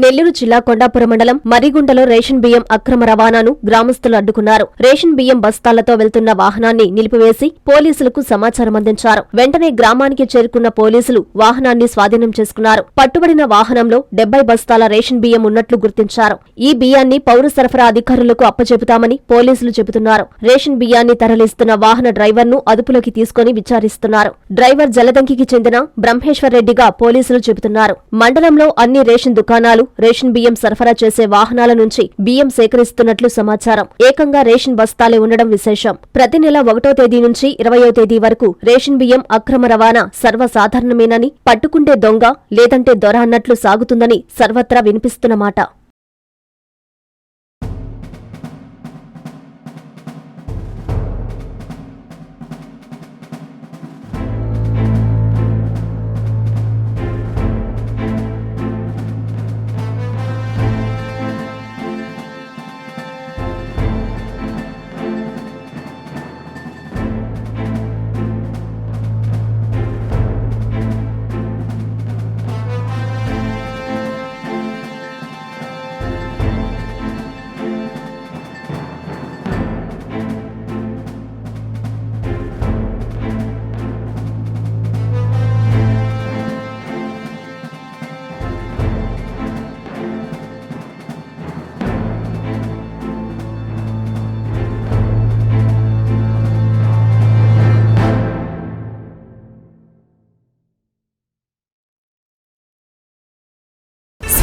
నెల్లూరు జిల్లా కొండాపురం మండలం మరిగుండలో రేషన్ బియ్యం అక్రమ రవాణాను గ్రామస్తులు అడ్డుకున్నారు. రేషన్ బియ్యం బస్తాలతో వెళ్తున్న వాహనాన్ని నిలిపివేసి పోలీసులకు సమాచారం అందించారు. వెంటనే గ్రామానికి చేరుకున్న పోలీసులు వాహనాన్ని స్వాధీనం చేసుకున్నారు. పట్టుబడిన వాహనంలో 70 బస్తాల రేషన్ బియ్యం ఉన్నట్లు గుర్తించారు. ఈ బియ్యాన్ని పౌర సరఫరా అధికారులకు అప్పచెపుతామని పోలీసులు చెబుతున్నారు. రేషన్ బియ్యాన్ని తరలిస్తున్న వాహన డ్రైవర్ను అదుపులోకి తీసుకుని విచారిస్తున్నారు. డ్రైవర్ జలదంకికి చెందిన బ్రహ్మేశ్వర్ రెడ్డిగా పోలీసులు చెబుతున్నారు. మండలంలో అన్ని రేషన్ దుకాణాలు రేషన్ బియ్యం సరఫరా చేసే వాహనాల నుంచి బియ్యం సేకరిస్తున్నట్లు సమాచారం. ఏకంగా రేషన్ బస్తాలే ఉండడం విశేషం. ప్రతి నెల 1వ తేదీ నుంచి 20వ తేదీ వరకు రేషన్ బియ్యం అక్రమ రవాణా సర్వసాధారణమేనని, పట్టుకుంటే దొంగ లేదంటే దొర అన్నట్లు సాగుతుందని సర్వత్రా వినిపిస్తున్న మాట.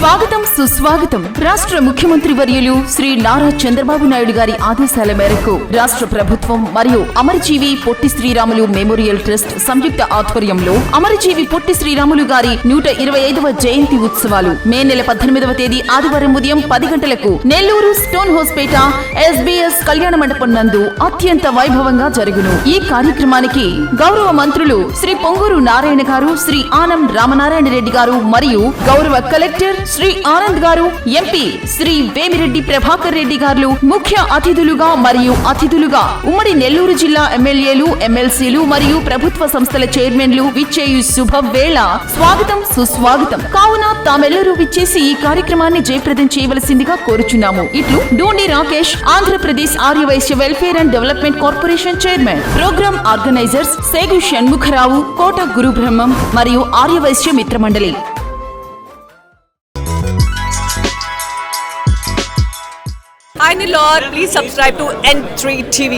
స్వాగతం సుస్వాగతం. రాష్ట్ర ముఖ్యమంత్రి వర్యులు శ్రీ నారా చంద్రబాబు నాయుడు గారి ఆదేశాల మేరకు రాష్ట్ర ప్రభుత్వం మరియు అమరజీవి పొట్టి శ్రీరాములు మెమోరియల్ ట్రస్ట్ సంయుక్త ఆధ్వర్యంలో అమరజీవి పొట్టి శ్రీరాములు గారి 125వ జయంతి ఉత్సవాలు మే నెల 18వ తేదీ ఆదివారం ఉదయం 10 గంటలకు నెల్లూరు స్టోన్ హౌస్పేట SBS కళ్యాణ మండపం నందు అత్యంత వైభవంగా జరుగును. ఈ కార్యక్రమానికి గౌరవ మంత్రులు శ్రీ పొంగూరు నారాయణ గారు, శ్రీ ఆనం రామనారాయణ రెడ్డి గారు మరియు గౌరవ కలెక్టర్ శ్రీ ఆనంద్ గారు, ఎంపీ శ్రీ వేమిరెడ్డి ప్రభాకర్ రెడ్డి గారు ముఖ్య అతిథులుగా మరియు అతిథులుగా ఉమ్మడి నెల్లూరు జిల్లా ఎమ్మెల్యేలు, ఎమ్మెల్సీలు మరియు ప్రభుత్వ సంస్థల చైర్మన్లు విచ్చేయు శుభవేళ. స్వాగతం సుస్వాగతం. కావున తామెల్లరూ విచ్చేసి ఈ కార్యక్రమాన్ని జయప్రదం చేయవలసిందిగా కోరుచున్నాము. ఇట్లు Dundi Rakesh, Andhra Pradesh Arya Vysya welfare and development corporation chairman. Program organisers Segu Shanmukharao, Kota Gurubrahmam మరియు Arya Vysya మిత్రమండలి. Hi Nilor, please subscribe to N3 TV.